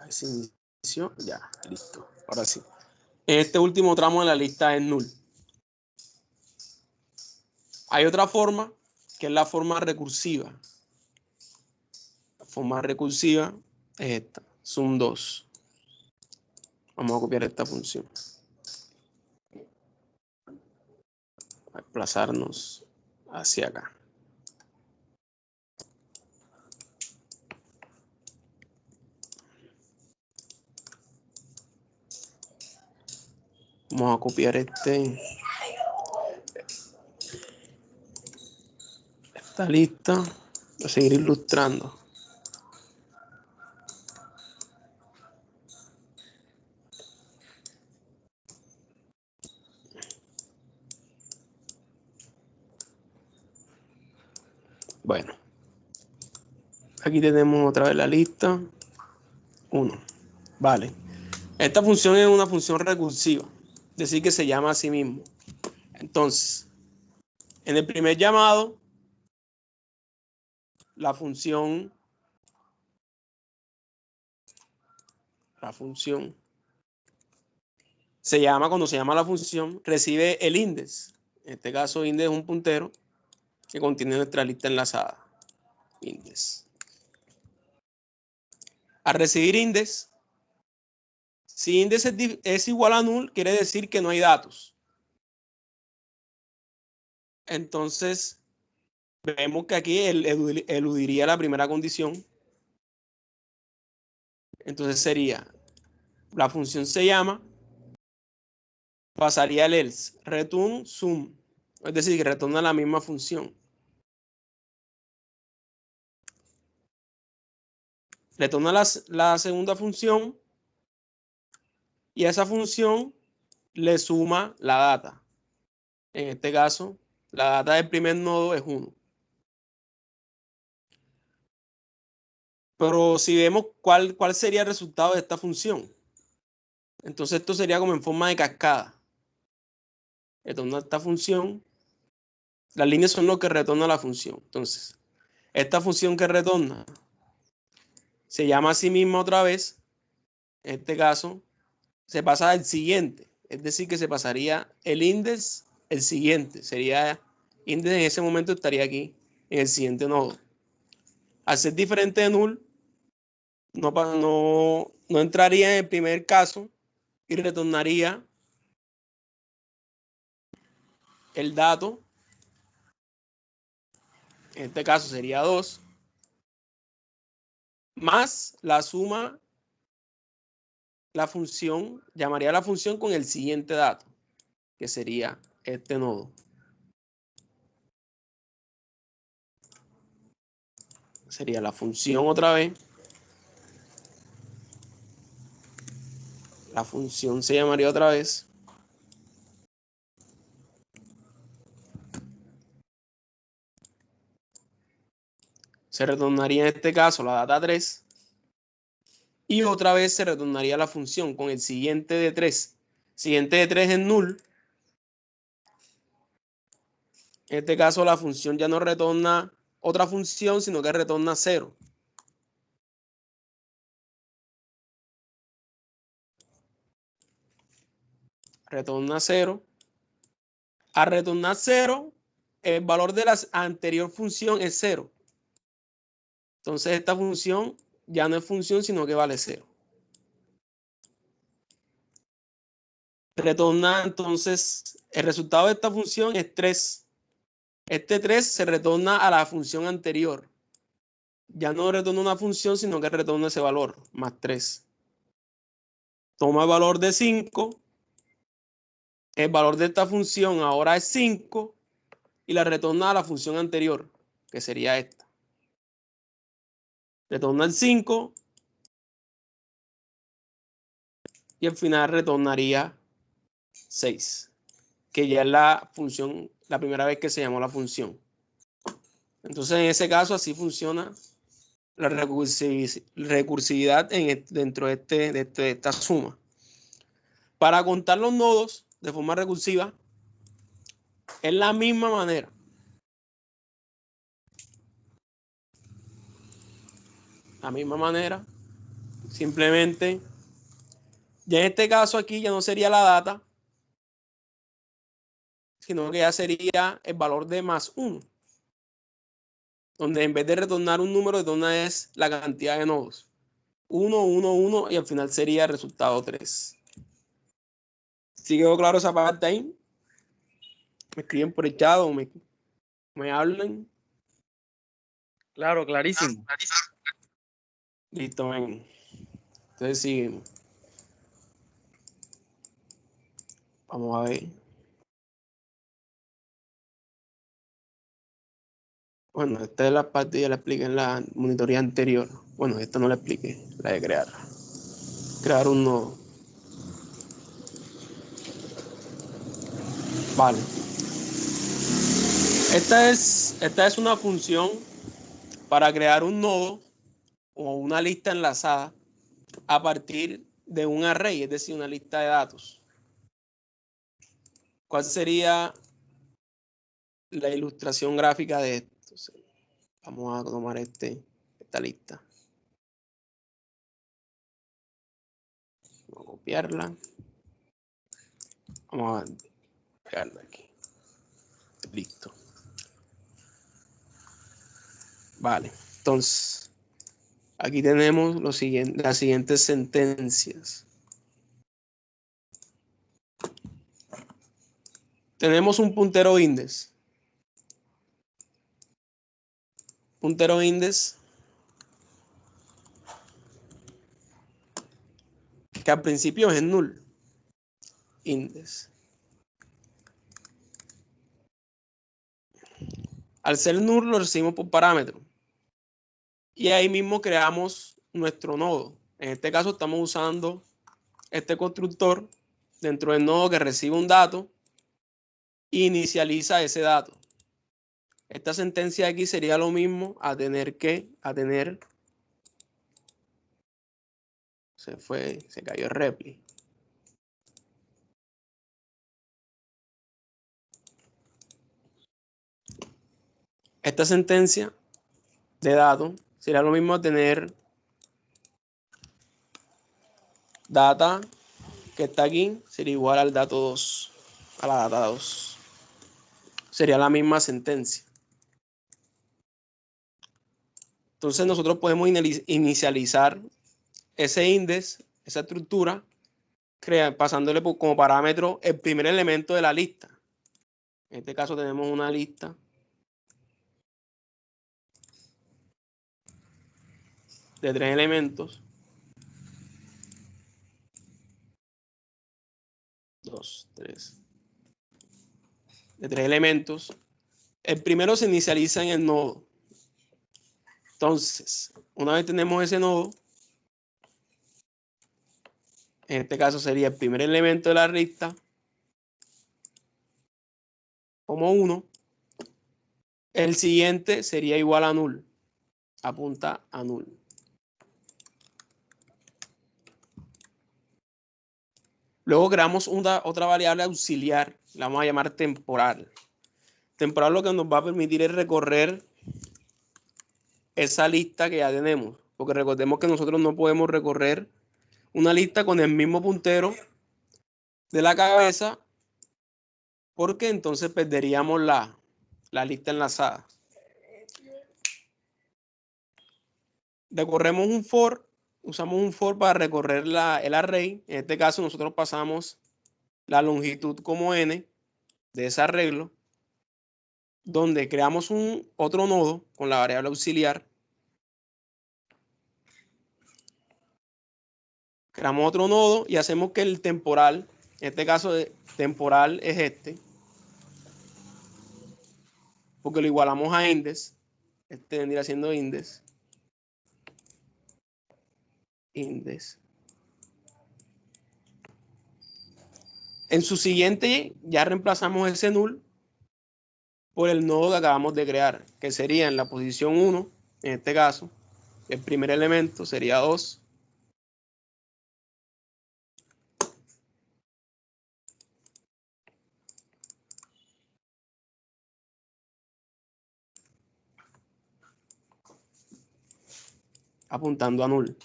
ver si inició. Ya, listo. Ahora sí. Este último tramo de la lista es null. Hay otra forma, que es la forma recursiva. La forma recursiva es esta, sum2. Vamos a copiar esta función. A desplazarnos hacia acá. Vamos a copiar esta lista. Voy a seguir ilustrando. Bueno, aquí tenemos otra vez la lista. 1. Vale. Esta función es una función recursiva, es decir, que se llama a sí mismo. Entonces, en el primer llamado, la función se llama, cuando se llama la función, recibe el índice. En este caso, índice es un puntero que contiene nuestra lista enlazada. Índice. Al recibir índice, si índice es igual a null, quiere decir que no hay datos. Entonces, vemos que aquí eludiría la primera condición. Entonces sería, la función se llama, pasaría el else, return sum. Es decir, que retorna la misma función. Retorna la segunda función y a esa función le suma la data. En este caso, la data del primer nodo es 1. Pero si vemos cuál sería el resultado de esta función, entonces esto sería como en forma de cascada. Retorna esta función. Las líneas son lo que retorna la función. Entonces, esta función que retorna se llama a sí misma otra vez. En este caso, se pasa al siguiente. Es decir, que se pasaría el índice, el siguiente. Sería índice en ese momento estaría aquí, en el siguiente nodo. Al ser diferente de null, no entraría en el primer caso y retornaría el dato. En este caso sería 2, más la suma, la función, llamaría a la función con el siguiente dato, que sería este nodo. Sería la función otra vez. La función se llamaría otra vez. Se retornaría en este caso la data 3. Y otra vez se retornaría la función con el siguiente de 3. Siguiente de 3 es null. En este caso la función ya no retorna otra función, sino que retorna 0. Retorna 0. Al retornar 0, el valor de la anterior función es 0. Entonces esta función ya no es función, sino que vale 0. Retorna entonces, el resultado de esta función es 3. Este 3 se retorna a la función anterior. Ya no retorna una función, sino que retorna ese valor, más 3. Toma el valor de 5. El valor de esta función ahora es 5 y la retorna a la función anterior, que sería esta. Retorna el 5 y al final retornaría 6, que ya es la función, la primera vez que se llamó la función. Entonces, en ese caso, así funciona la recursividad dentro de esta suma. Para contar los nodos de forma recursiva, es la misma manera. La misma manera. simplemente, ya en este caso aquí ya no sería la data, sino que ya sería el valor de más 1, donde en vez de retornar un número, retorna es la cantidad de nodos. 1, 1, 1 y al final sería el resultado 3. ¿Sí quedó claro esa parte ahí? Me escriben por el chat o me hablan. Claro, clarísimo. Listo, ven. Entonces sí, vamos a ver. Bueno, esta es la parte que ya la expliqué en la monitoría anterior. Bueno, esta no la expliqué, la de crear. Crear un nodo. Vale. Esta es una función para crear un nodo o una lista enlazada a partir de un array, es decir, una lista de datos. ¿Cuál sería la ilustración gráfica de esto? Vamos a tomar esta lista. Vamos a copiarla. Vamos a pegarla aquí. Listo. Vale. Entonces, aquí tenemos las siguientes sentencias. Tenemos un puntero index. Puntero index que al principio es null. Index. Al ser null lo recibimos por parámetro. Y ahí mismo creamos nuestro nodo. En este caso estamos usando este constructor dentro del nodo que recibe un dato e inicializa ese dato. Esta sentencia aquí sería lo mismo a tener se cayó el repli. Esta sentencia de dato sería lo mismo a tener data que está aquí, sería igual al dato 2, a la data 2. Sería la misma sentencia. Entonces nosotros podemos inicializar ese índice, esa estructura, pasándole como parámetro el primer elemento de la lista. En este caso tenemos una lista de 3 elementos. 2, 3. De 3 elementos. El primero se inicializa en el nodo. Entonces, una vez tenemos ese nodo, en este caso sería el primer elemento de la lista como 1. El siguiente sería igual a null. Apunta a null. Luego creamos otra variable auxiliar, la vamos a llamar temporal. Temporal lo que nos va a permitir es recorrer esa lista que ya tenemos, porque recordemos que nosotros no podemos recorrer una lista con el mismo puntero de la cabeza, porque entonces perderíamos la lista enlazada. Recorremos un for, usamos un for para recorrer el array. En este caso nosotros pasamos la longitud como n de ese arreglo, donde creamos otro nodo con la variable auxiliar. Creamos otro nodo y hacemos que el temporal, en este caso temporal es este, porque lo igualamos a index. Este vendría siendo index. Index. En su siguiente ya reemplazamos ese null por el nodo que acabamos de crear, que sería en la posición 1, en este caso, el primer elemento sería 2. Apuntando a null.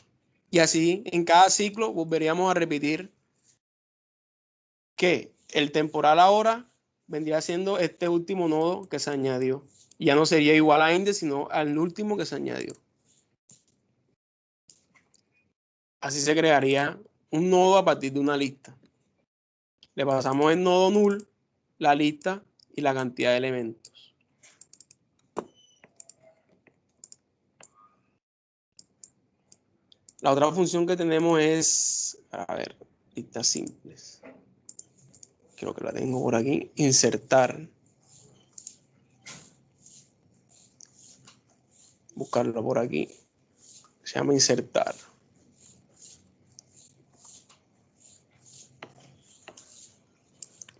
Y así en cada ciclo volveríamos a repetir que el temporal ahora vendría siendo este último nodo que se añadió. Ya no sería igual a inde, sino al último que se añadió. Así se crearía un nodo a partir de una lista. Le pasamos el nodo null, la lista y la cantidad de elementos. La otra función que tenemos es, a ver, listas simples. Creo que la tengo por aquí. Insertar. Buscarlo por aquí. Se llama insertar.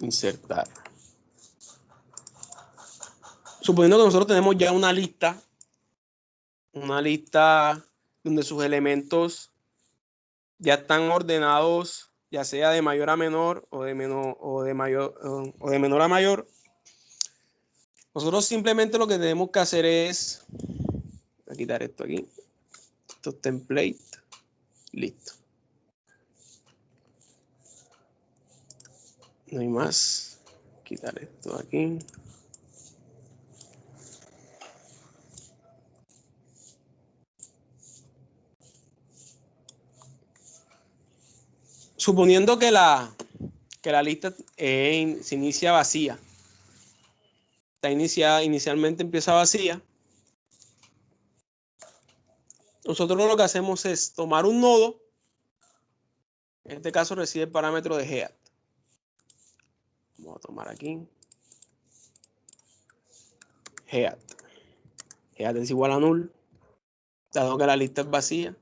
Insertar. Suponiendo que nosotros tenemos ya una lista donde sus elementos ya están ordenados, ya sea de mayor a menor o de menor a mayor. Nosotros simplemente lo que tenemos que hacer es, voy a quitar esto aquí, estos templates, listo. No hay más. Quitar esto aquí. Suponiendo que la lista se inicia vacía. Está iniciada, inicialmente empieza vacía. Nosotros lo que hacemos es tomar un nodo. En este caso recibe el parámetro de head. Vamos a tomar aquí. Head. Head es igual a null. Dado que la lista es vacía.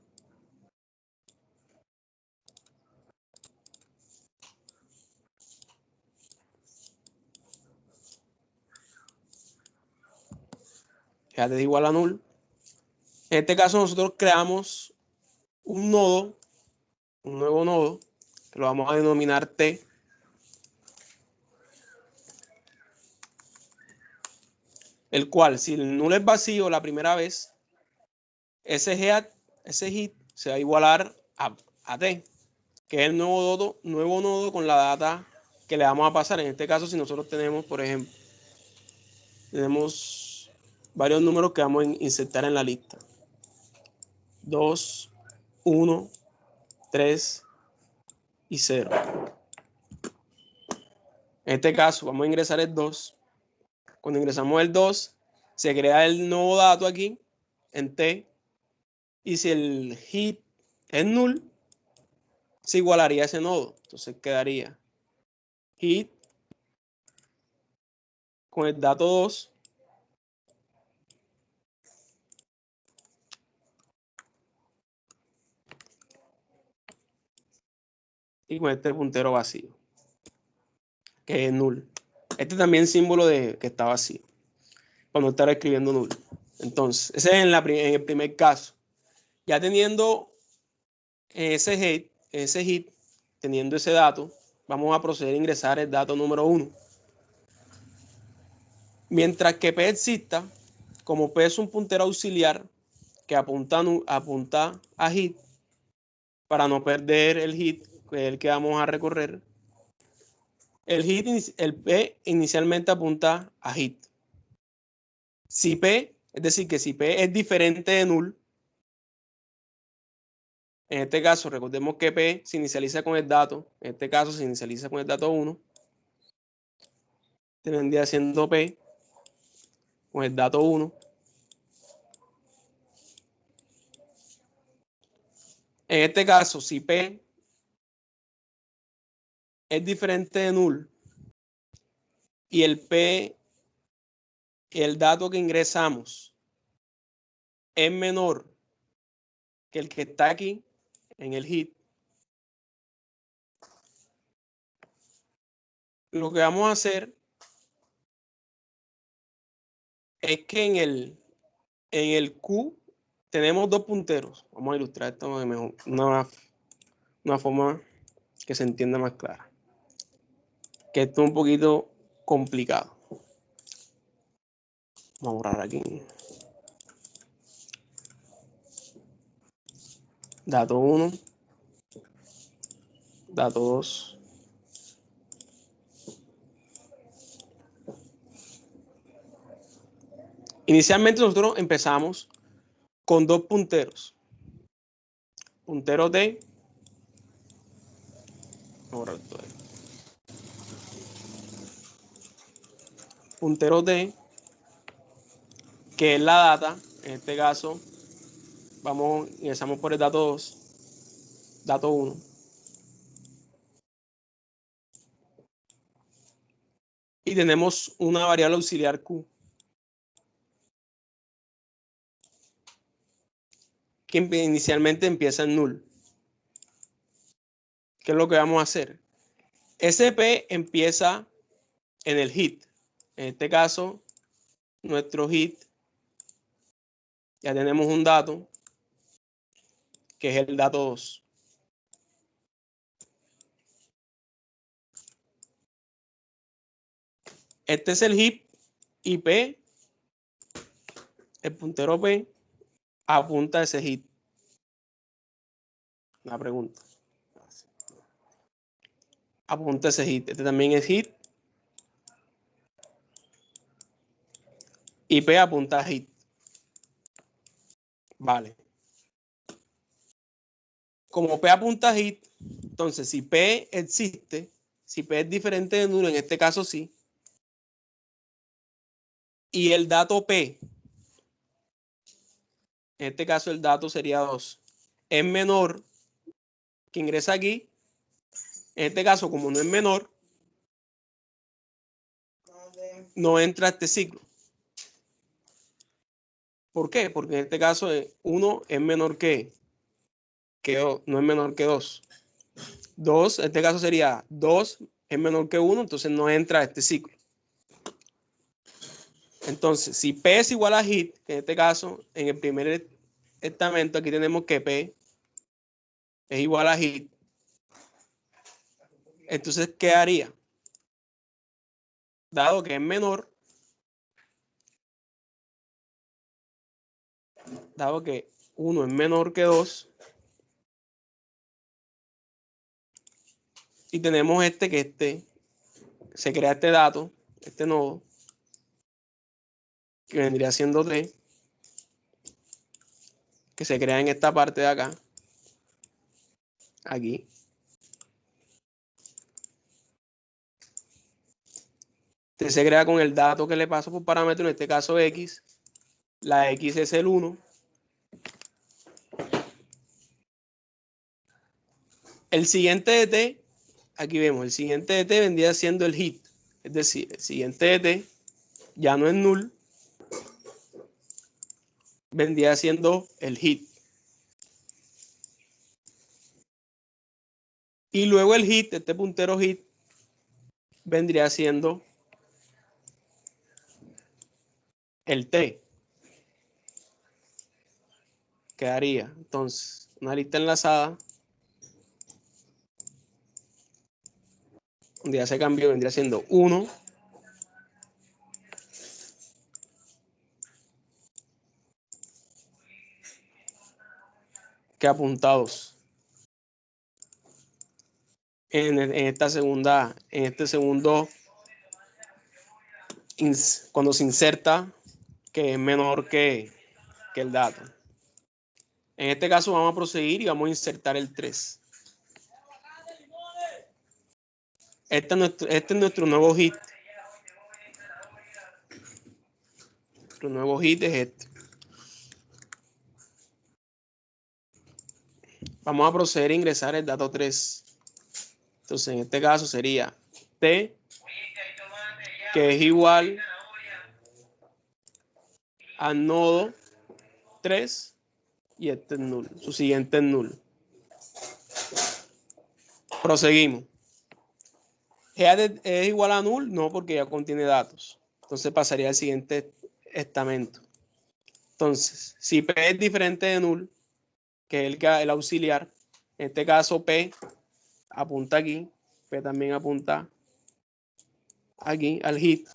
Head es igual a null. En este caso nosotros creamos un nodo, un nuevo nodo, que lo vamos a denominar T. El cual, si el null es vacío la primera vez, ese hit se va a igualar a T, que es el nuevo nodo con la data que le vamos a pasar. En este caso, si nosotros tenemos, por ejemplo, tenemos varios números que vamos a insertar en la lista. 2, 1, 3 y 0. En este caso, vamos a ingresar el 2. Cuando ingresamos el 2, se crea el nuevo dato aquí en T. Y si el hit es null, se igualaría a ese nodo. Entonces quedaría hit con el dato 2 y con este puntero vacío, que es null. Este también es símbolo de que está vacío, cuando estará escribiendo null. Entonces, ese es en el primer caso. Ya teniendo ese hit, teniendo ese dato, vamos a proceder a ingresar el dato número 1. Mientras que P exista, como P es un puntero auxiliar que apunta a hit, para no perder el hit, que es el que vamos a recorrer, el P inicialmente apunta a hit. Si P, es decir, que si P es diferente de null, en este caso recordemos que P se inicializa con el dato, en este caso se inicializa con el dato 1, te vendría siendo P con el dato 1. En este caso, si P es diferente de null y el P, el dato que ingresamos es menor que el que está aquí en el hit, lo que vamos a hacer es que en el Q tenemos dos punteros. Vamos a ilustrar esto de mejor, una forma que se entienda más clara. Que esto es un poquito complicado. Vamos a borrar aquí. dato 1, dato 2. Inicialmente nosotros empezamos con dos punteros. Puntero D. Puntero D, que es la data. En este caso, ingresamos por el dato 2, dato 1. Y tenemos una variable auxiliar Q, que inicialmente empieza en null. ¿Qué es lo que vamos a hacer? SP empieza en el hit. En este caso, nuestro hit, ya tenemos un dato, que es el dato 2. Este es el hit y P, el puntero P, apunta a ese hit. La pregunta. Apunta a ese hit. Este también es hit. Y P apunta a hit. Vale. Como P apunta a hit, entonces si P existe, si P es diferente de nulo, en este caso sí, y el dato P, en este caso el dato sería 2, es menor que ingresa aquí, en este caso como no es menor, no entra a este ciclo. ¿Por qué? Porque en este caso 1 es menor que 2, no es menor que 2. 2, en este caso sería 2 es menor que 1, entonces no entra a este ciclo. Entonces, si P es igual a hit, en este caso, en el primer estamento, aquí tenemos que P es igual a hit. Entonces, ¿qué haría? Dado que es menor, dado que 1 es menor que 2, y tenemos que se crea este dato, este nodo, que vendría siendo T, que se crea en esta parte de acá, aquí. T se crea con el dato que le paso por parámetro, en este caso X. La X es el 1. El siguiente de T, aquí vemos, el siguiente de T vendría siendo el hit. Es decir, el siguiente de T ya no es null, vendría siendo el hit. Y luego el hit, este puntero hit, vendría siendo el T. Quedaría entonces una lista enlazada, donde ya se cambió, vendría siendo 1, que apunta 2. En este segundo, cuando se inserta, que es menor que el dato. En este caso vamos a proseguir y vamos a insertar el 3. Este es nuestro nuevo hit. Nuestro nuevo hit es este. Vamos a proceder a ingresar el dato 3. Entonces, en este caso sería T, que es igual al nodo 3, y este es null. Su siguiente es null. Proseguimos. ¿G es igual a null? No, porque ya contiene datos. Entonces pasaría al siguiente estamento. Entonces, si P es diferente de null, que es el auxiliar, en este caso P apunta aquí, P también apunta aquí al hit.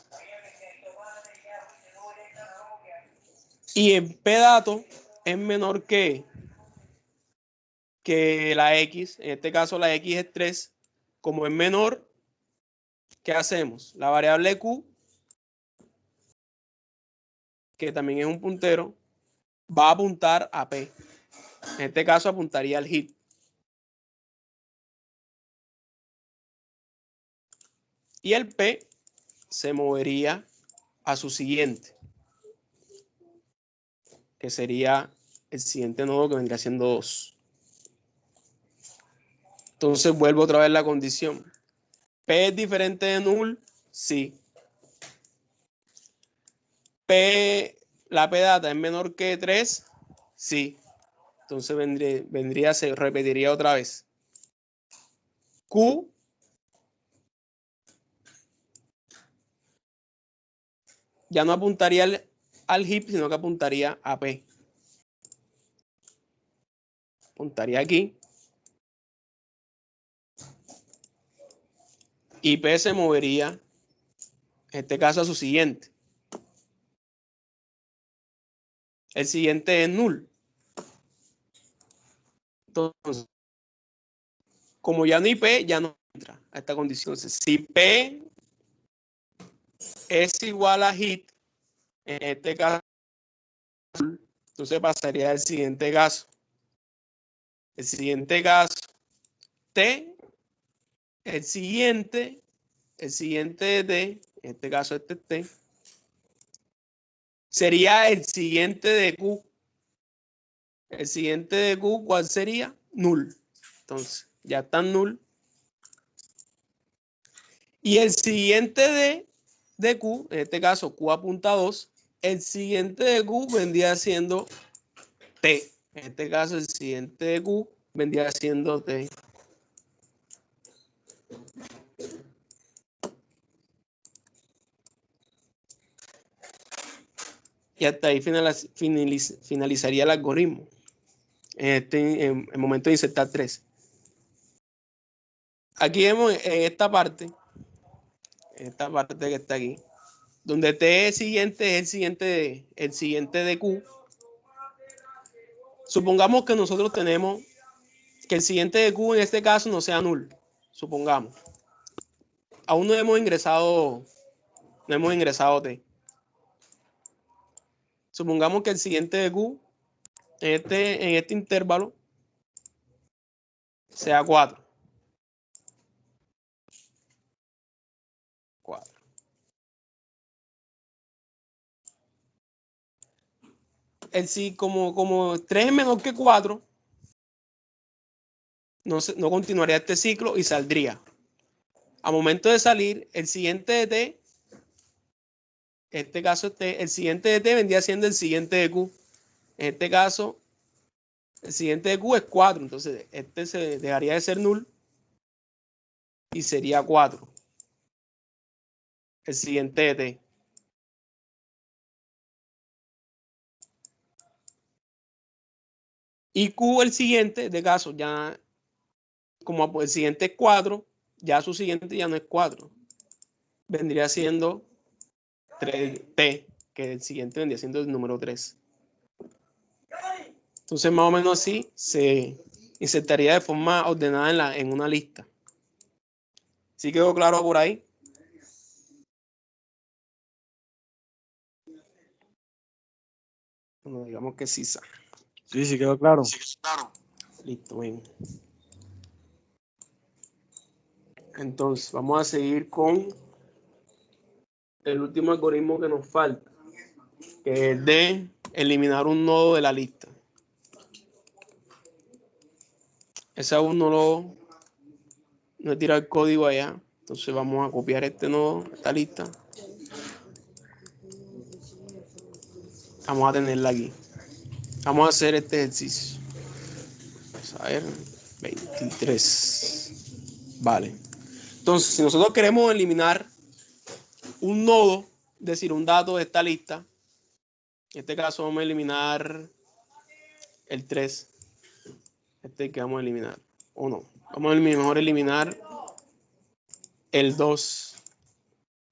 Y en P dato es menor que que la X, en este caso la X es 3, como es menor, ¿qué hacemos? La variable Q, que también es un puntero, va a apuntar a P. En este caso apuntaría al hit. Y el P se movería a su siguiente, que sería el siguiente nodo, que vendría siendo 2. Entonces vuelvo otra vez la condición. ¿P es diferente de null? Sí. ¿La P data es menor que 3? Sí. Entonces se repetiría otra vez. Q ya no apuntaría al heap, sino que apuntaría a P. Apuntaría aquí. Y P se movería, en este caso, a su siguiente. El siguiente es null. Entonces, como ya no hay P, ya no entra a esta condición. Entonces, si P es igual a hit, en este caso, entonces pasaría al siguiente caso. El siguiente caso, T, el siguiente de T, en este caso este T, sería el siguiente de Q. El siguiente de Q, ¿cuál sería? Null. Entonces, ya está null. Y el siguiente de Q, en este caso Q apunta a 2, el siguiente de Q vendría siendo T. En este caso, el siguiente de Q vendría siendo T. Y hasta ahí finalizaría el algoritmo. En el momento de insertar 3. Aquí vemos en esta parte que está aquí, donde T es el siguiente de Q. Supongamos que nosotros tenemos que el siguiente de Q en este caso no sea null. Supongamos. Aún no hemos ingresado T. Supongamos que el siguiente de Q en este intervalo sea 4. 4. Como 3 es menor que 4, no continuaría este ciclo y saldría. A momento de salir, el siguiente de T, en este caso el siguiente de T vendría siendo el siguiente de Q. En este caso, el siguiente de Q es 4, entonces este se dejaría de ser null y sería 4. El siguiente de T. Y Q, el siguiente, de caso, ya como el siguiente es 4, ya su siguiente ya no es 4. Vendría siendo 3T, que el siguiente vendría siendo el número 3. Entonces, más o menos así se insertaría de forma ordenada en una lista. ¿Sí quedó claro por ahí? Bueno, digamos que sí. Sí, quedó claro. Listo, bien. Entonces, vamos a seguir con el último algoritmo que nos falta, que es de eliminar un nodo de la lista. Ese aún no he tirado el código allá. Entonces vamos a copiar este nodo, esta lista. Vamos a tenerla aquí. Vamos a hacer este ejercicio. Vamos a ver, 23. Vale. Entonces, si nosotros queremos eliminar un nodo, es decir, un dato de esta lista, en este caso vamos a eliminar el 3. Este que vamos a eliminar. O no. Vamos a mejor eliminar el 2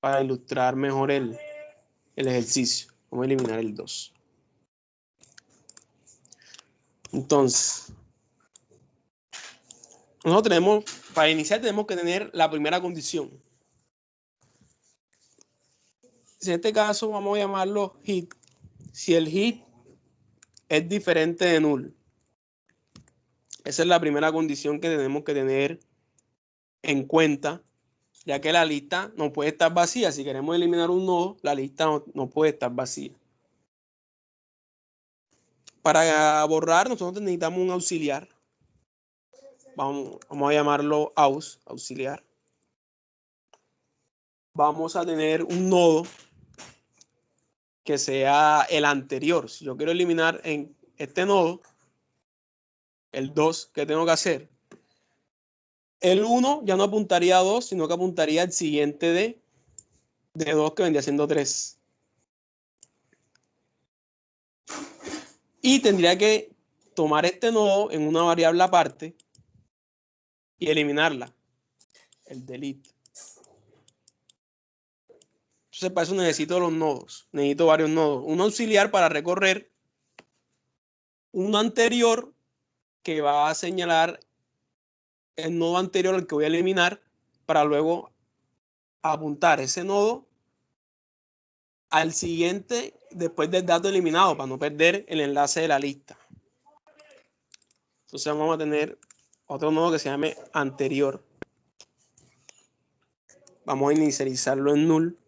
para ilustrar mejor el ejercicio. Vamos a eliminar el 2. Entonces, nosotros tenemos, para iniciar tenemos que tener la primera condición. En este caso vamos a llamarlo hit. Si el hit es diferente de null. Esa es la primera condición que tenemos que tener en cuenta, ya que la lista no puede estar vacía. Si queremos eliminar un nodo, la lista no puede estar vacía. Para borrar, nosotros necesitamos un auxiliar. Vamos a llamarlo auxiliar. Vamos a tener un nodo que sea el anterior. Si yo quiero eliminar en este nodo, el 2, ¿qué tengo que hacer? El 1 ya no apuntaría a 2, sino que apuntaría al siguiente de 2, que vendría siendo 3. Y tendría que tomar este nodo en una variable aparte y eliminarla, el delete. Entonces para eso necesito los nodos, necesito varios nodos. Un auxiliar para recorrer, uno anterior que va a señalar el nodo anterior al que voy a eliminar para luego apuntar ese nodo al siguiente después del dato eliminado para no perder el enlace de la lista. Entonces vamos a tener otro nodo que se llame anterior. Vamos a inicializarlo en null.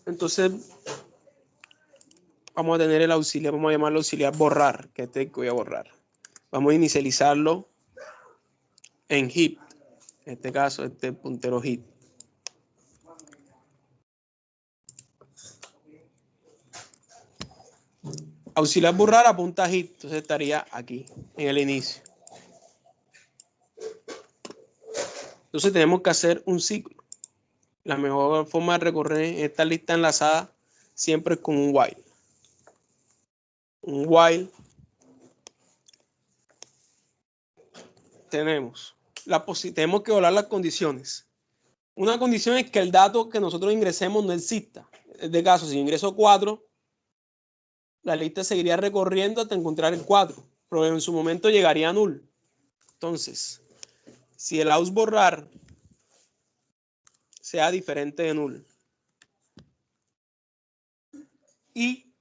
Entonces vamos a tener el auxiliar, vamos a llamarlo auxiliar borrar, que es este que voy a borrar. Vamos a inicializarlo en heap. En este caso, este puntero heap. Auxiliar borrar apunta a heap, entonces estaría aquí, en el inicio. Entonces tenemos que hacer un ciclo. La mejor forma de recorrer esta lista enlazada siempre es con un while. Un while tenemos que evaluar las condiciones. Una condición es que el dato que nosotros ingresemos no exista. En este caso, si yo ingreso 4, la lista seguiría recorriendo hasta encontrar el 4, pero en su momento llegaría a null. Entonces, si el ausBorrar sea diferente de null y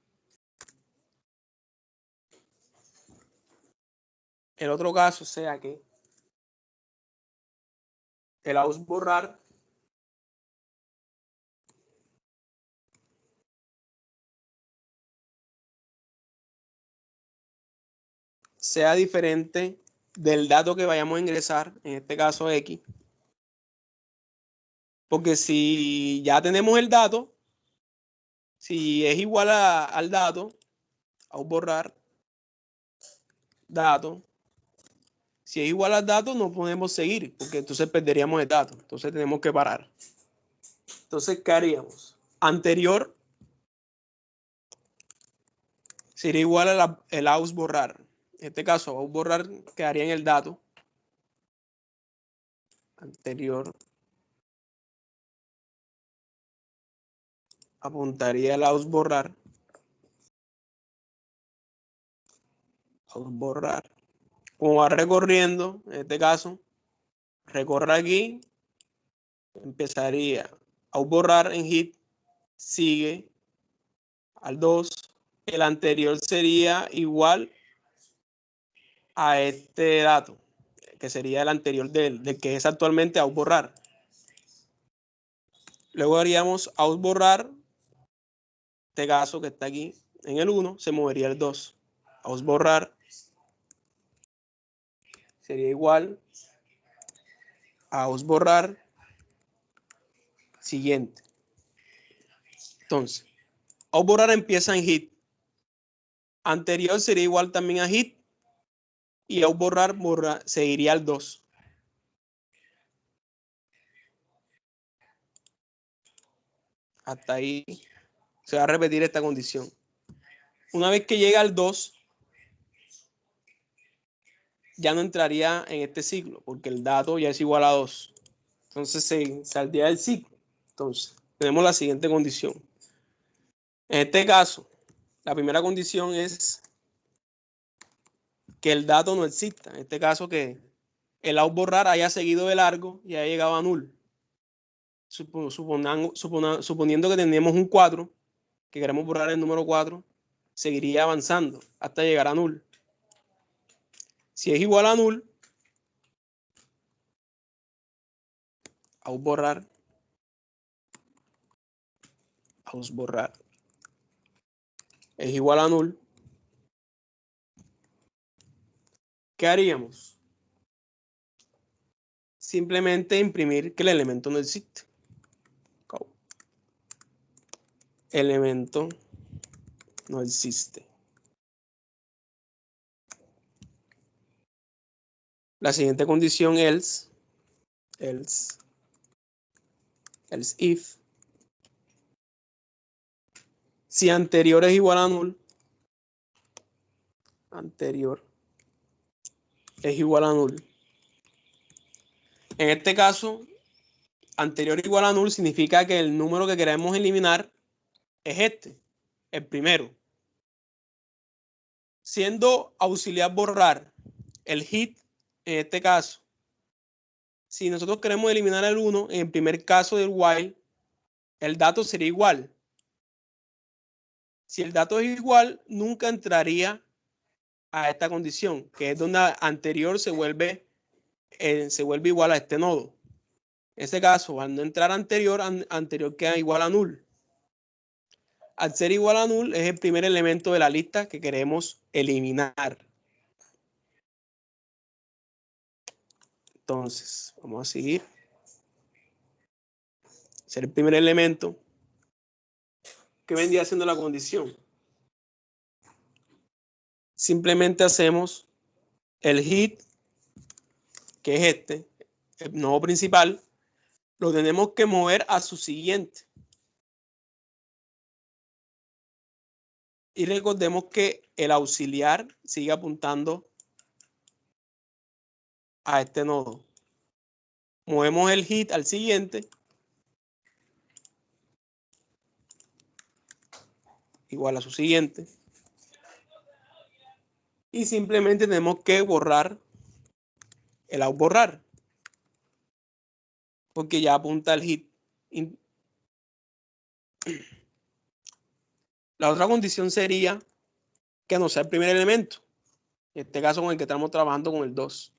el otro caso sea que el ausBorrar sea diferente del dato que vayamos a ingresar, en este caso X, porque si ya tenemos el dato, si es igual al dato, ausBorrar dato, si es igual al dato no podemos seguir, porque entonces perderíamos el dato, entonces tenemos que parar. Entonces, ¿qué haríamos? Anterior sería igual a el ausBorrar. En este caso, ausBorrar quedaría en el dato anterior. Apuntaría el ausBorrar. AusBorrar. Como va recorriendo, en este caso, recorre aquí, empezaría ausBorrar en hit, sigue al 2. El anterior sería igual a este dato, que sería el anterior del que es actualmente ausBorrar. Luego haríamos ausBorrar, este caso que está aquí en el 1, se movería el 2. AusBorrar sería igual a ausBorrar siguiente. Entonces, ausBorrar empieza en hit. Anterior sería igual también a hit. Y ausBorrar seguiría al 2. Hasta ahí se va a repetir esta condición. Una vez que llega al 2, ya no entraría en este ciclo, porque el dato ya es igual a 2. Entonces se saldría del ciclo. Entonces, tenemos la siguiente condición. En este caso, La primera condición es que el dato no exista. En este caso, que el out borrar haya seguido de largo y haya llegado a null. Suponiendo que tenemos un 4, que queremos borrar el número 4, seguiría avanzando hasta llegar a null. Si es igual a null, out borrar, es igual a null, ¿qué haríamos? Simplemente imprimir que el elemento no existe. Elemento no existe. La siguiente condición else if, si anterior es igual a null, anterior es igual a null. En este caso, anterior igual a null significa que el número que queremos eliminar es este, el primero. Siendo auxiliar borrar el hit, en este caso, si nosotros queremos eliminar el 1, en el primer caso del while, el dato sería igual. Si el dato es igual, nunca entraría a esta condición, que es donde anterior se vuelve igual a este nodo. En ese caso, al no entrar anterior, anterior queda igual a null. Al ser igual a null, es el primer elemento de la lista que queremos eliminar. Entonces, vamos a seguir. Ser el primer elemento. ¿Qué vendría siendo la condición? Simplemente hacemos el hit, que es este, el nodo principal, lo tenemos que mover a su siguiente. Y recordemos que el auxiliar sigue apuntando a este nodo. Movemos el hit al siguiente, igual a su siguiente. Y simplemente tenemos que borrar el out borrar, porque ya apunta el hit. La otra condición sería que no sea el primer elemento. En este caso con el que estamos trabajando con el 2.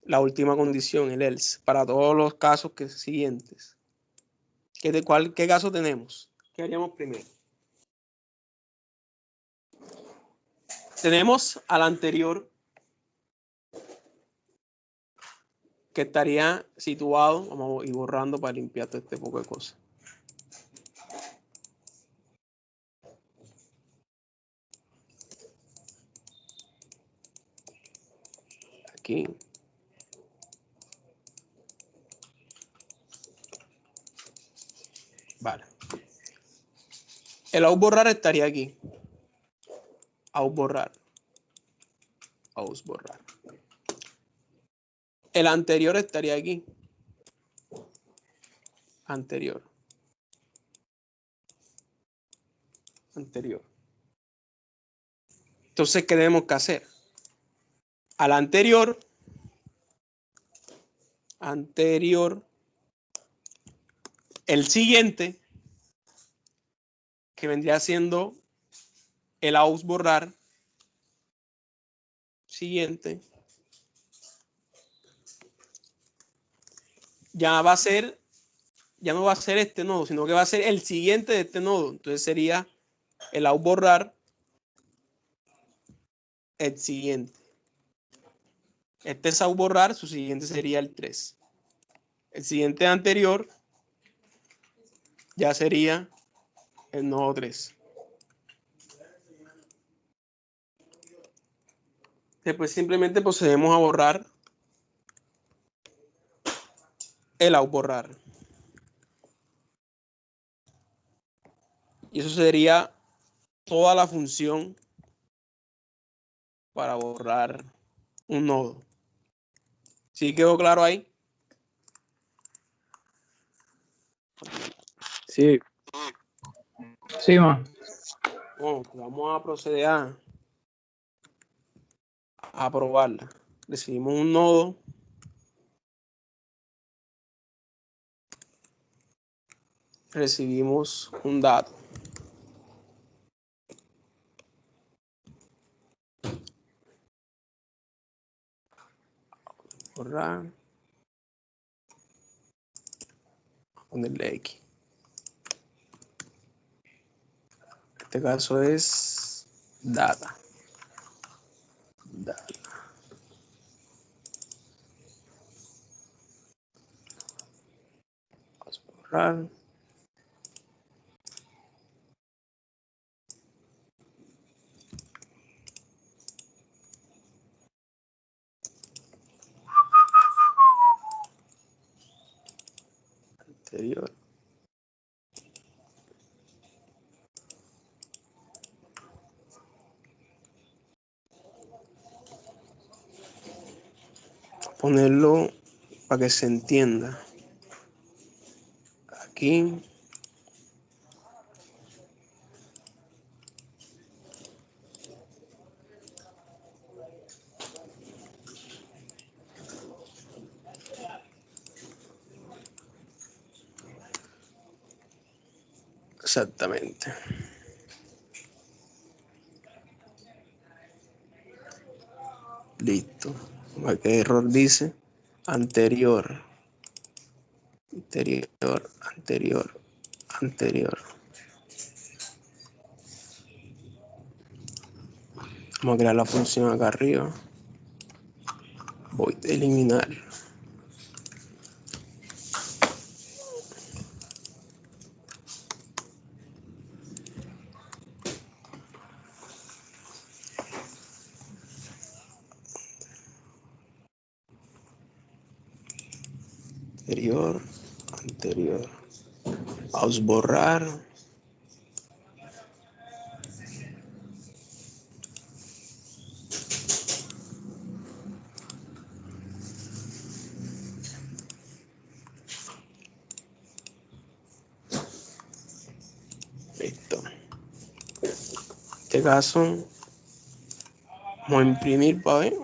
La última condición, el else, para todos los casos siguientes. ¿Qué caso tenemos? ¿Qué haríamos primero? Tenemos al anterior, que estaría situado, vamos a ir borrando para limpiar todo este poco de cosas. Aquí. Vale. El out borrar estaría aquí. Out borrar. Out borrar. El anterior estaría aquí. Anterior. Anterior. Entonces, ¿qué tenemos que hacer? Al anterior, el siguiente, que vendría siendo el out borrar, siguiente, ya no va a ser este nodo, sino que va a ser el siguiente de este nodo. Entonces sería el out borrar el siguiente. Este es out borrar, su siguiente sería el 3. El siguiente anterior ya sería el nodo 3. Después simplemente procedemos a borrar el out borrar. Y eso sería toda la función para borrar un nodo. ¿Sí quedó claro ahí? Sí. Sí, ma. vamos a proceder a probarla. Recibimos un nodo. Recibimos un dato. Borrar. Ponerle X. En este caso es data. Vamos a borrar. Anterior. Ponerlo para que se entienda. Aquí. Exactamente. Listo. ¿Qué error dice? Anterior. Anterior. Anterior. Anterior. Vamos a crear la función acá arriba. Voy a eliminar. Anterior. Anterior. Vamos a borrar. Listo. En este caso, vamos a imprimir para ver.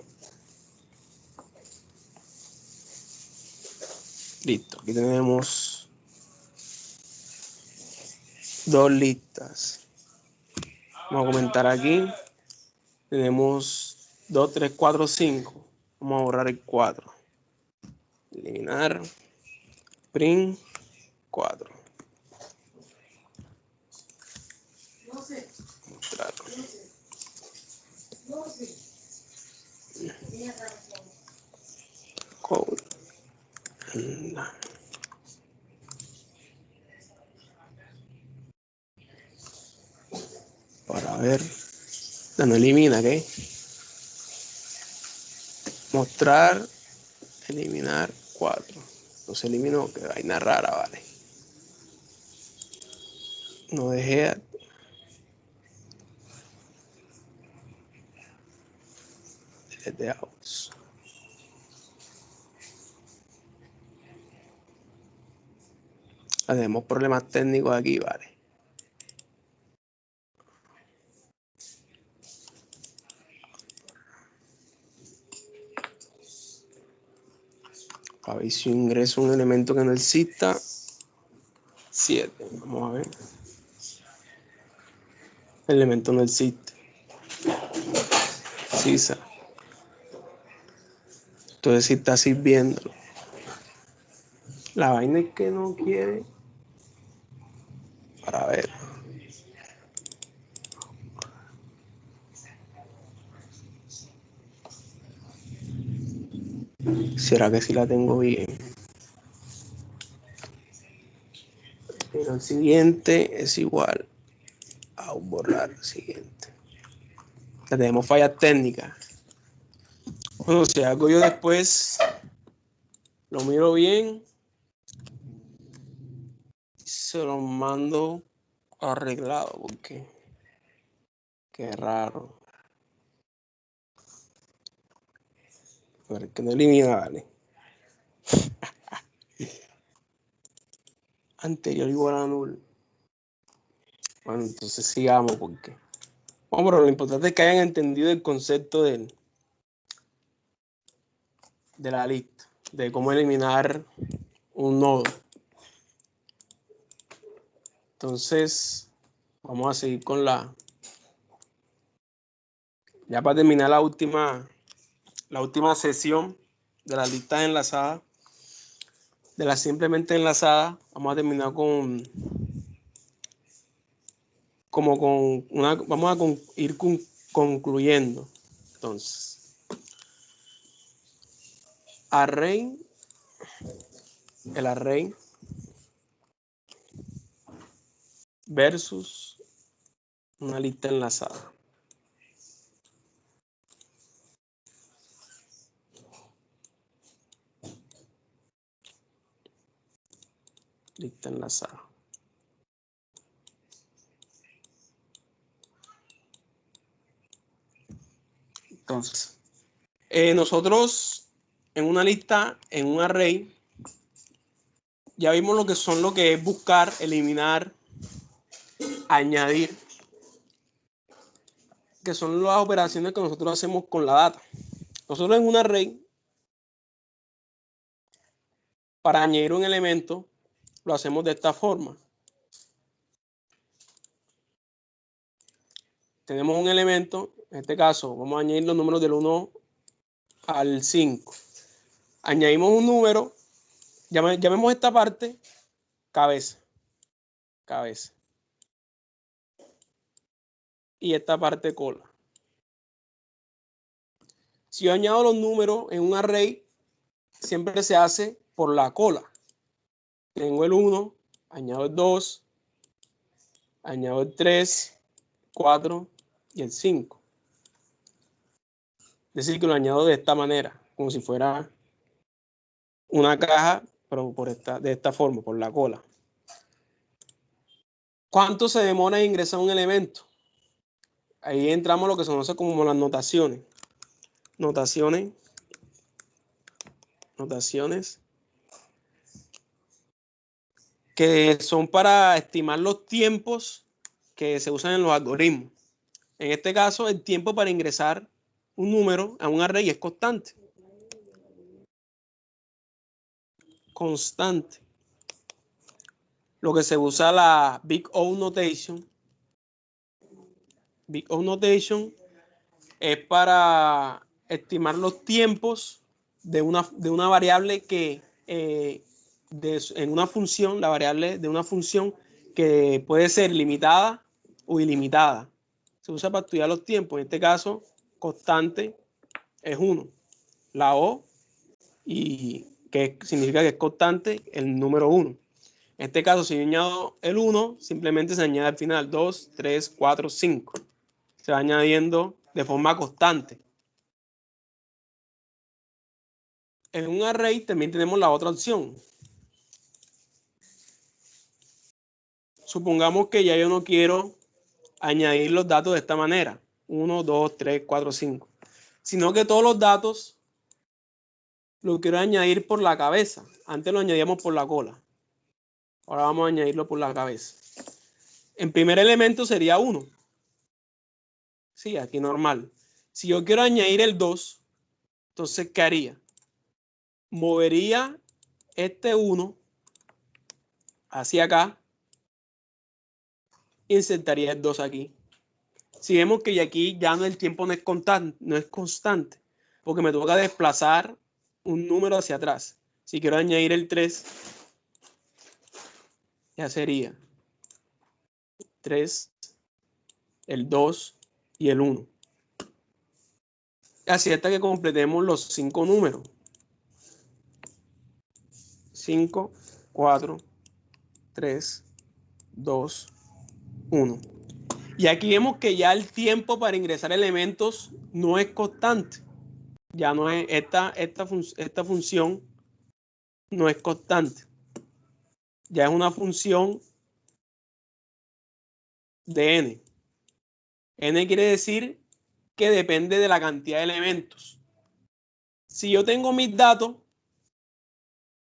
Listo. Aquí tenemos dos listas. Vamos a comentar aquí. Tenemos 2, 3, 4, 5. Vamos a borrar el 4. Eliminar. Print 4. Mostrar. Code. Para ver. No elimina, ¿qué? Mostrar. Eliminar 4. No se eliminó, que vaina rara, vale. No dejé. Delete outs. Tenemos problemas técnicos aquí, vale. Para ver si ingreso un elemento que no exista. 7. Vamos a ver. El elemento no existe. Sisa. Entonces si está sirviéndolo. La vaina es que no quiere. Para ver. ¿Será que sí la tengo bien? Pero el siguiente es igual a borrar el siguiente. Ya tenemos fallas técnicas. Bueno, si hago yo después, lo miro bien, se lo mando arreglado, porque qué raro. A ver, que no elimina, vale. Anterior igual a null. Bueno, entonces sigamos, porque Bueno, pero lo importante es que hayan entendido el concepto de la lista, de cómo eliminar un nodo. Entonces, vamos a seguir con ya para terminar la última sesión de las listas enlazadas, de las simplemente enlazadas, vamos a terminar vamos a ir concluyendo. Entonces, el array versus una lista enlazada. Lista enlazada. Entonces, nosotros en una lista, en un array, ya vimos lo que es buscar, eliminar, añadir, que son las operaciones que nosotros hacemos con la data. Nosotros en un array, para añadir un elemento, lo hacemos de esta forma. Tenemos un elemento, en este caso vamos a añadir los números del 1 al 5. Añadimos un número, llamemos esta parte cabeza. Y esta parte cola. Si yo añado los números en un array, siempre se hace por la cola. Tengo el 1, añado el 2, añado el 3, 4 y el 5. Es decir, que lo añado de esta manera, como si fuera una caja, pero de esta forma, por la cola. ¿Cuánto se demora en ingresar un elemento? Ahí entramos a lo que se conoce como las notaciones. Notaciones que son para estimar los tiempos que se usan en los algoritmos. En este caso, el tiempo para ingresar un número a un array es constante. Lo que se usa la Big O Notation. Big O Notation es para estimar los tiempos de una variable que en una función, la variable de una función que puede ser limitada o ilimitada. Se usa para estudiar los tiempos. En este caso, constante es 1. La O, y que significa que es constante, el número 1. En este caso, si yo añado el 1, simplemente se añade al final 2, 3, 4, 5. Se va añadiendo de forma constante. En un array también tenemos la otra opción. Supongamos que ya yo no quiero añadir los datos de esta manera. 1, 2, 3, 4, 5. Sino que todos los datos los quiero añadir por la cabeza. Antes lo añadíamos por la cola. Ahora vamos a añadirlo por la cabeza. En primer elemento sería 1. Sí, aquí normal. Si yo quiero añadir el 2, entonces, ¿qué haría? Movería este 1 hacia acá. Insertaría el 2 aquí. Si vemos que aquí ya el tiempo no es constante, porque me toca desplazar un número hacia atrás. Si quiero añadir el 3, ya sería 3, el 2 y el 1. Así hasta que completemos los 5 números. 5, 4, 3, 2, 1. Y aquí vemos que ya el tiempo para ingresar elementos no es constante. Ya no es esta función no es constante. Ya es una función de n. N quiere decir que depende de la cantidad de elementos. Si yo tengo mis datos,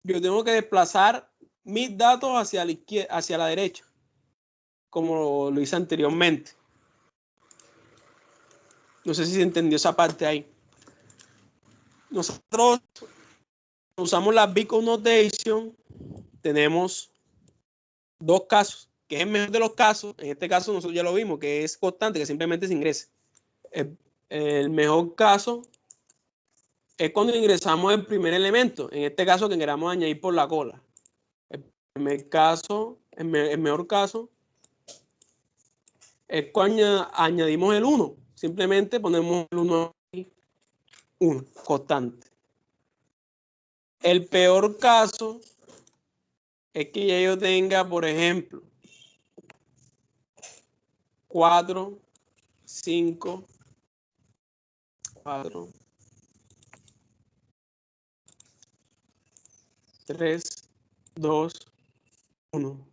yo tengo que desplazar mis datos hacia la izquierda, hacia la derecha, como lo hice anteriormente. No sé si se entendió esa parte ahí. Nosotros usamos la Big Notation. Tenemos dos casos, que es el mejor de los casos. En este caso nosotros ya lo vimos, que es constante, que simplemente se ingrese. El mejor caso es cuando ingresamos el primer elemento. En este caso que queramos añadir por la cola. El mejor caso es cuando añadimos el 1. Simplemente ponemos el 1 aquí, 1, constante. El peor caso es que ya yo tenga, por ejemplo, 4, 5, 4, 3, 2, 1.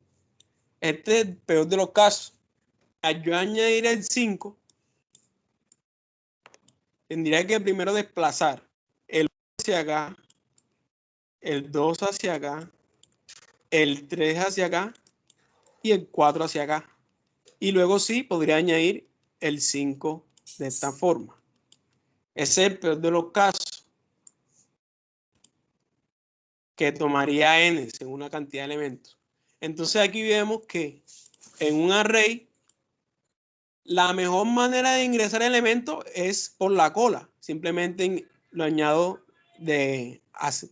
Este es el peor de los casos. Al yo añadir el 5, tendría que primero desplazar el 1 hacia acá, el 2 hacia acá, el 3 hacia acá y el 4 hacia acá. Y luego sí podría añadir el 5 de esta forma. Ese es el peor de los casos, que tomaría n según la cantidad de elementos. Entonces aquí vemos que en un array la mejor manera de ingresar elementos es por la cola. Simplemente lo añado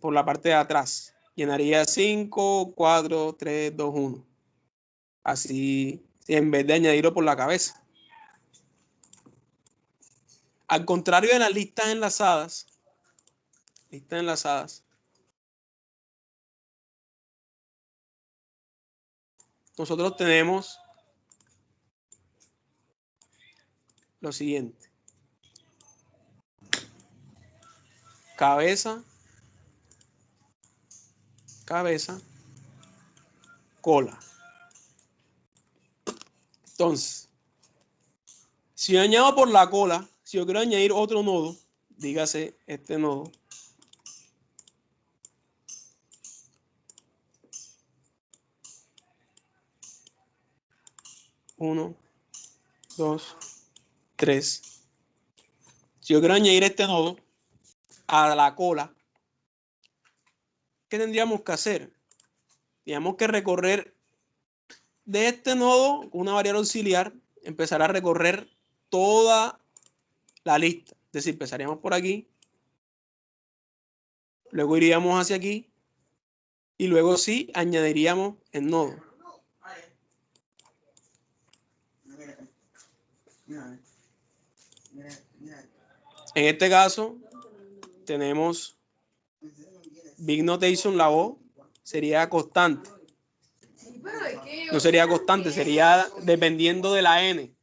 por la parte de atrás. Llenaría 5, 4, 3, 2, 1. Así, en vez de añadirlo por la cabeza. Al contrario de las listas enlazadas, nosotros tenemos lo siguiente. Cabeza, cola. Entonces, si yo añado por la cola, si yo quiero añadir otro nodo, dígase este nodo, uno, 2, 3. Si yo quiero añadir este nodo a la cola, ¿qué tendríamos que hacer? Tendríamos que recorrer de este nodo, una variable auxiliar, empezar a recorrer toda la lista. Es decir, empezaríamos por aquí, luego iríamos hacia aquí y luego sí añadiríamos el nodo. En este caso tenemos Big Notation, la O sería constante. No sería constante, sería dependiendo de la n.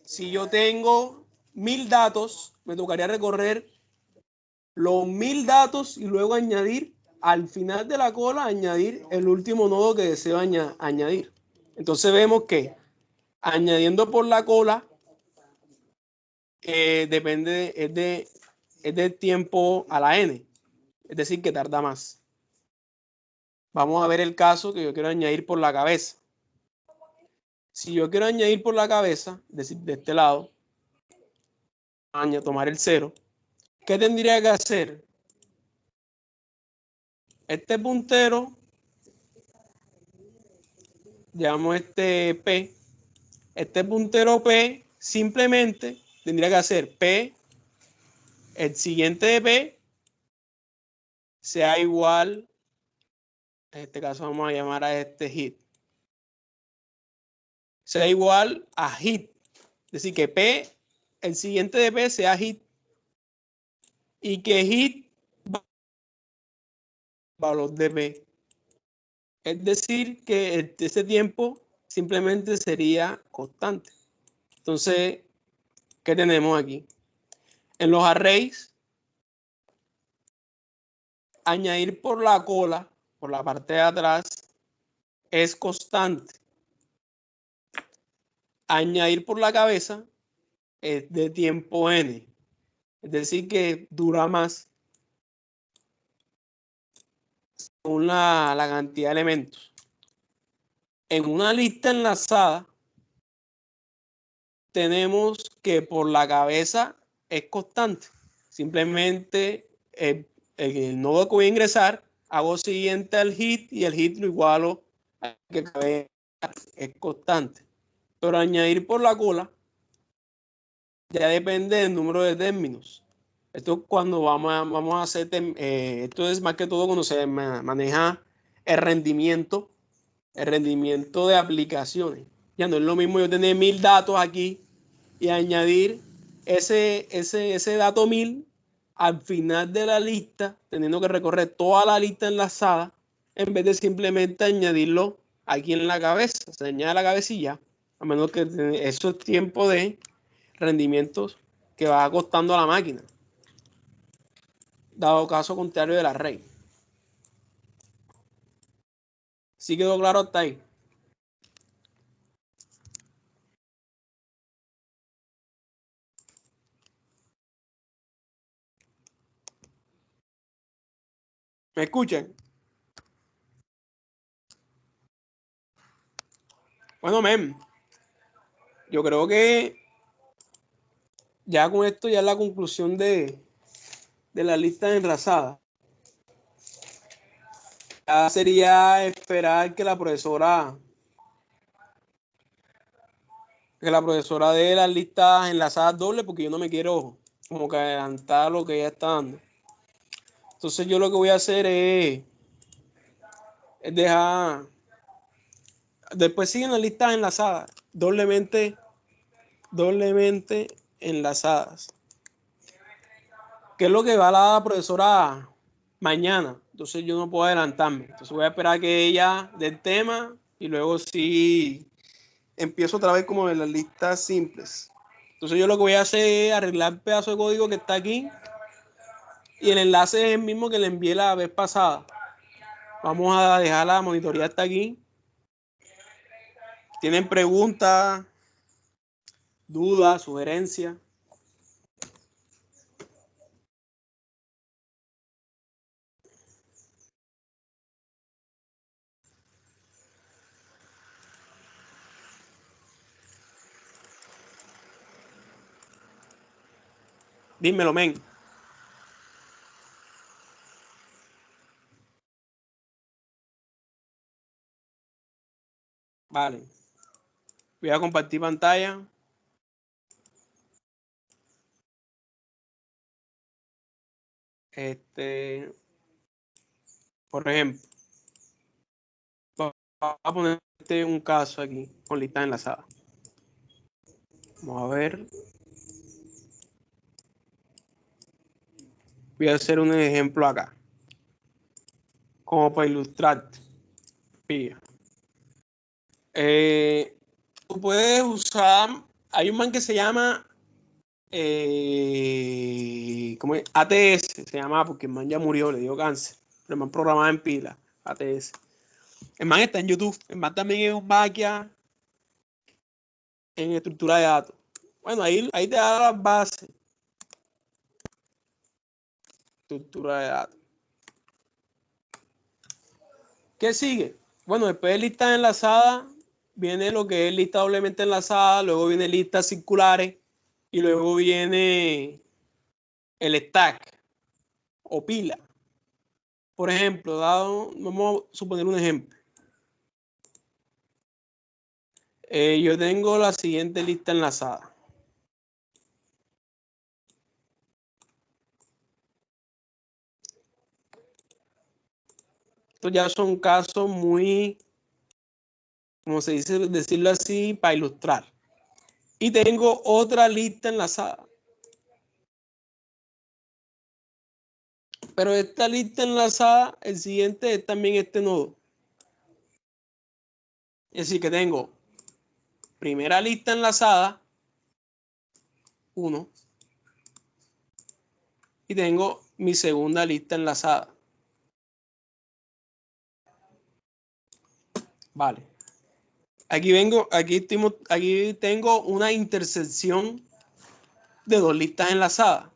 Si yo tengo 1000 datos, me tocaría recorrer los 1000 datos y luego añadir al final de la cola, añadir el último nodo que deseo añadir. Entonces vemos que añadiendo por la cola depende, es de tiempo a la n, es decir, que tarda más. Vamos a ver el caso que yo quiero añadir por la cabeza. Si yo quiero añadir por la cabeza, es decir, de este lado, tomar el 0, ¿qué tendría que hacer? Este puntero, llamamos este P, este puntero P simplemente tendría que hacer P, el siguiente de P, sea igual, en este caso vamos a llamar a este hit, sea igual a hit, es decir, que P, el siguiente de P sea hit, y que hit valor de P. Es decir, que ese tiempo simplemente sería constante. Entonces, ¿qué tenemos aquí? En los arrays, añadir por la cola, por la parte de atrás, es constante. Añadir por la cabeza es de tiempo n. Es decir, que dura más según la cantidad de elementos. En una lista enlazada, tenemos que por la cabeza es constante. Simplemente el nodo que voy a ingresar, hago siguiente al hit y el hit lo igualo a que cabe, es constante. Pero añadir por la cola ya depende del número de términos. Esto es cuando vamos a hacer, esto es más que todo cuando se maneja el rendimiento de aplicaciones. Ya no es lo mismo yo tener 1000 datos aquí y añadir ese dato 1000 al final de la lista, teniendo que recorrer toda la lista enlazada, en vez de simplemente añadirlo aquí en la cabeza. Se añade la cabecilla, a menos que eso es tiempo de rendimientos que va costando a la máquina, dado caso contrario de la red. ¿Sí quedó claro hasta ahí? ¿Me escuchan? Bueno, men, yo creo que ya con esto ya es la conclusión de la lista enlazada. Ya sería esperar que la profesora dé las listas enlazadas dobles, porque yo no me quiero como que adelantar lo que ella está dando. Entonces yo lo que voy a hacer es dejar, después siguen las listas enlazadas, doblemente enlazadas. ¿Qué es lo que va la profesora mañana? Entonces yo no puedo adelantarme. Entonces voy a esperar a que ella dé el tema y luego sí empiezo otra vez como en las listas simples. Entonces yo lo que voy a hacer es arreglar el pedazo de código que está aquí y el enlace es el mismo que le envié la vez pasada. Vamos a dejar la monitoría hasta aquí. ¿Tienen preguntas, dudas, sugerencias? Dímelo, men. Vale. Voy a compartir pantalla. Por ejemplo, voy a ponerte un caso aquí con lista enlazada. Vamos a ver. Voy a hacer un ejemplo acá, como para ilustrarte. Pilla. Tú puedes usar, hay un man que se llama ¿cómo es? ATS, se llama porque el man ya murió, le dio cáncer, pero el man programaba en pila, ATS. El man está en YouTube, el man también es un máquina en estructura de datos. Bueno, ahí te da las bases. Estructura de datos. ¿Qué sigue? Bueno, después de lista enlazada, viene lo que es lista doblemente enlazada, luego viene listas circulares y luego viene el stack o pila. Por ejemplo, vamos a suponer un ejemplo. Yo tengo la siguiente lista enlazada. Estos ya son casos muy, como se dice, decirlo así, para ilustrar. Y tengo otra lista enlazada. Pero esta lista enlazada, el siguiente es también este nodo. Es decir, que tengo primera lista enlazada, 1, y tengo mi segunda lista enlazada. Vale. Aquí tengo una intersección de dos listas enlazadas.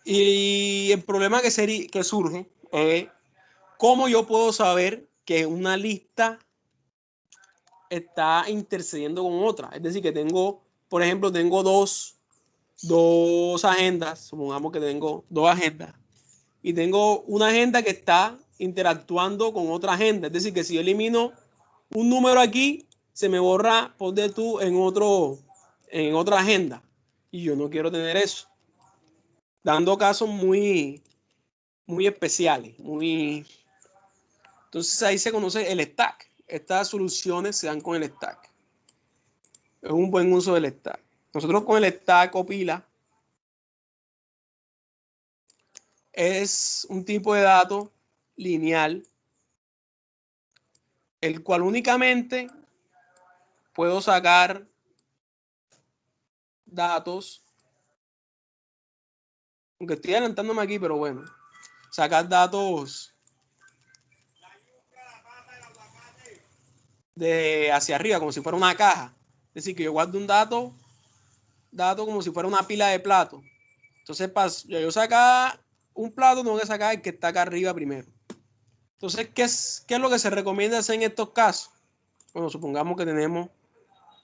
Y el problema que surge es cómo yo puedo saber que una lista está intercediendo con otra. Es decir, que tengo por ejemplo, tengo dos agendas, supongamos que tengo dos agendas, y tengo una agenda que está interactuando con otra agenda. Es decir, que si yo elimino un número aquí, se me borra, ponte tú, en otra agenda. Y yo no quiero tener eso. Dando casos muy especiales. Entonces ahí se conoce el stack. Estas soluciones se dan con el stack. Es un buen uso del stack. Nosotros con el stack o pila es un tipo de dato lineal, el cual únicamente puedo sacar datos, aunque estoy adelantándome aquí, pero bueno, sacar datos de hacia arriba, como si fuera una caja. Es decir, que yo guardo un dato como si fuera una pila de platos. Entonces, para yo sacar un plato, tengo que sacar el que está acá arriba primero. Entonces, ¿qué es lo que se recomienda hacer en estos casos? Bueno, supongamos que tenemos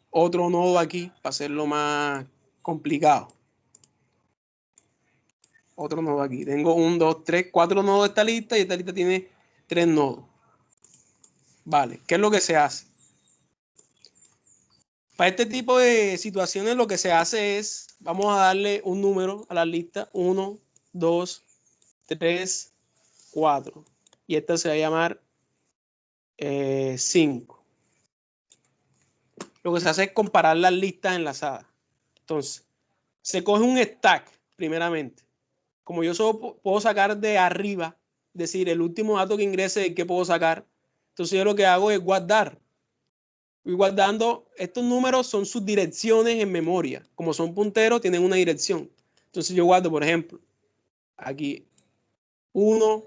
otro nodo aquí para hacerlo más complicado. Otro nodo aquí. Tengo 1, 2, 3, 4 nodos de esta lista y esta lista tiene 3 nodos. Vale, ¿qué es lo que se hace? Para este tipo de situaciones lo que se hace es, vamos a darle un número a la lista, 1, 2, 3, 4. Y esta se va a llamar 5. Lo que se hace es comparar las listas enlazadas. Entonces, se coge un stack primeramente. Como yo solo puedo sacar de arriba, es decir, el último dato que ingrese es que puedo sacar, entonces yo lo que hago es guardar. Y guardando, estos números son sus direcciones en memoria. Como son punteros, tienen una dirección. Entonces yo guardo, por ejemplo, aquí 1,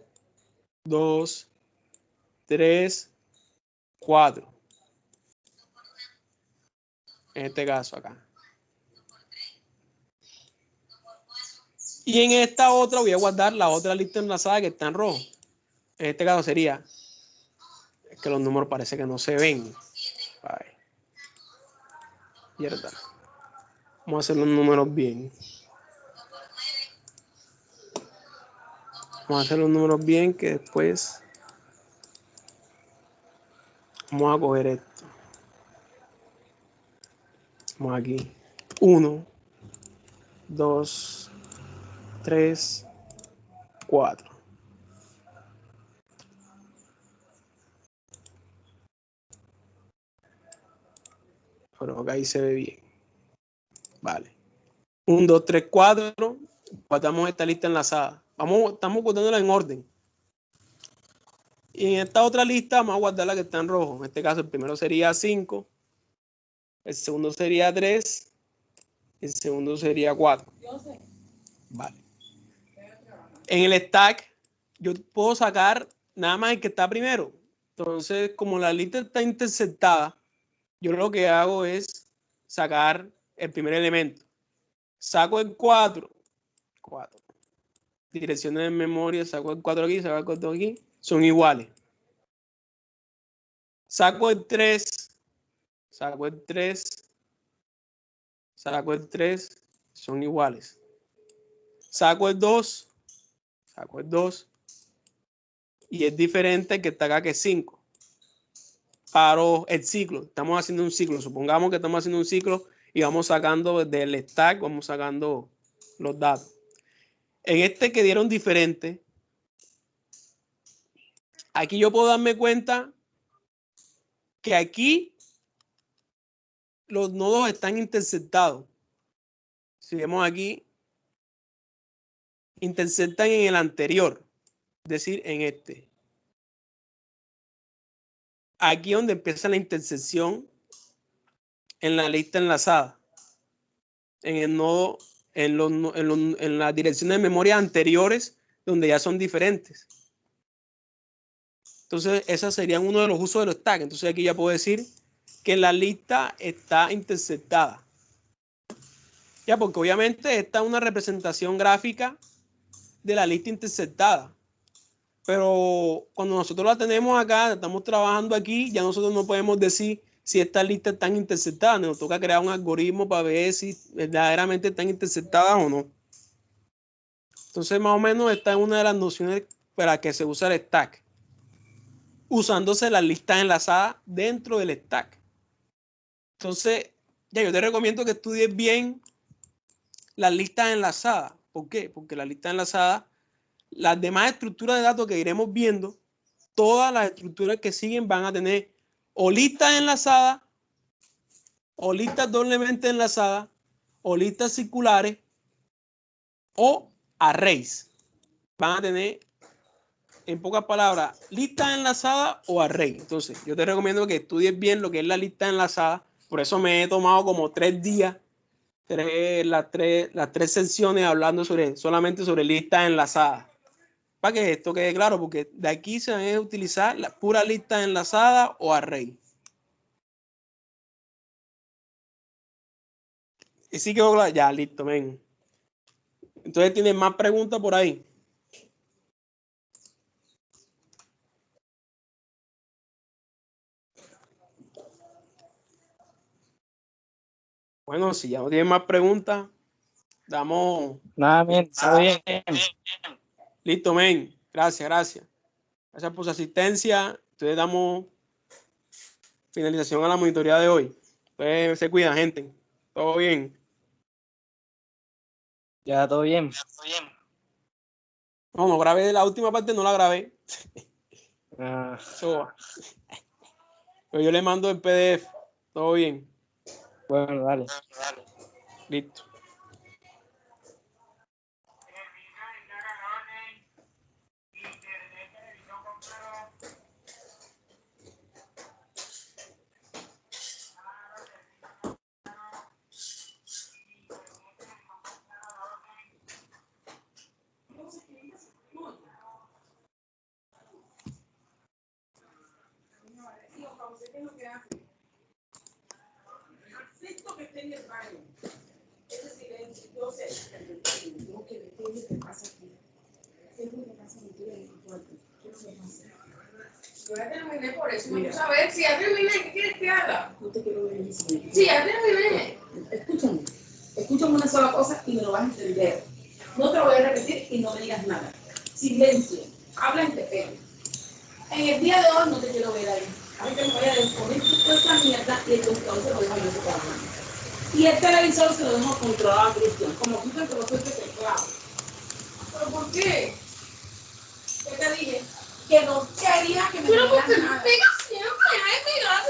2, 3, 4. En este caso acá. Y en esta otra voy a guardar la otra lista enlazada que está en rojo. En este caso sería, es que los números parece que no se ven. Ay, mierda. Vamos a hacer los números bien. Vamos a hacer los números bien que después vamos a coger esto. Vamos aquí. 1, 2, 3, 4. Pero acá ahí se ve bien. Vale. 1, 2, 3, 4. Guardamos esta lista enlazada. Estamos guardándola en orden. Y en esta otra lista vamos a guardar la que está en rojo. En este caso el primero sería 5. El segundo sería 3. El segundo sería 4. Vale. En el stack yo puedo sacar nada más el que está primero. Entonces, como la lista está intersectada, yo lo que hago es sacar el primer elemento. Saco el 4. Direcciones de memoria, saco el 4 aquí, saco el 4 aquí. Son iguales. Saco el 3. Saco el 3. Saco el 3. Son iguales. Saco el 2. Saco el 2. Y es diferente que está acá, que es 5. Paro el ciclo. Estamos haciendo un ciclo. Supongamos que estamos haciendo un ciclo y vamos sacando del stack, vamos sacando los datos. En este que dieron diferente, aquí yo puedo darme cuenta que aquí los nodos están intersectados. Si vemos aquí, intersectan en el anterior, es decir, en este. Aquí donde empieza la intersección en la lista enlazada, en el nodo, en las direcciones de memoria anteriores, donde ya son diferentes. Entonces, esos serían uno de los usos de los tags. Entonces, aquí ya puedo decir que la lista está intersectada. Ya, porque obviamente esta es una representación gráfica de la lista intersectada. Pero cuando nosotros la tenemos acá, estamos trabajando aquí, ya nosotros no podemos decir si estas listas están interceptadas. Nos toca crear un algoritmo para ver si verdaderamente están interceptadas o no. Entonces, más o menos, esta es una de las nociones para que se usa el stack, usándose las listas enlazadas dentro del stack. Entonces, ya yo te recomiendo que estudies bien las listas enlazadas. ¿Por qué? Porque las listas enlazadas, las demás estructuras de datos que iremos viendo, todas las estructuras que siguen van a tener o listas enlazadas, o listas doblemente enlazadas, o listas circulares, o arrays. Van a tener, en pocas palabras, listas enlazadas o array. Entonces, yo te recomiendo que estudies bien lo que es la lista enlazada. Por eso me he tomado como 3 días, las tres sesiones hablando solamente sobre listas enlazadas. Para que esto quede claro, porque de aquí se van a utilizar la pura lista enlazada o array. Y sí quedó claro. Ya, listo, ven. Entonces, ¿tienes más preguntas por ahí? Bueno, si ya no tienen más preguntas, damos... Nada, men, está bien. Listo, men. Gracias, gracias. Gracias por su asistencia. Entonces damos finalización a la monitoría de hoy. Entonces se cuida, gente. Todo bien. Ya, todo bien. No, no grabé la última parte, no la grabé. Ah, Pero yo le mando el PDF. Todo bien. bueno, dale. Listo. Yo ya terminé, por eso me gusta ver. Si ya terminé, ¿qué quieres que haga? No te quiero ver en ese momento. Si ya terminé. Escúchame una sola cosa y me lo vas a entender. No te lo voy a repetir y no me digas nada. Silencio. Habla en pelo. En el día de hoy no te quiero ver ahí. A mí que me vaya a descubrir toda esta mierda y el computador se lo dejo yo por la mano. Y el televisor se lo dejo controlado a Cristian. Como tú te controlaste el teclado. ¿Pero por qué? ¿Qué te dije? Que no quería que me digas nada. Pero porque me pegas siempre, ay, mira,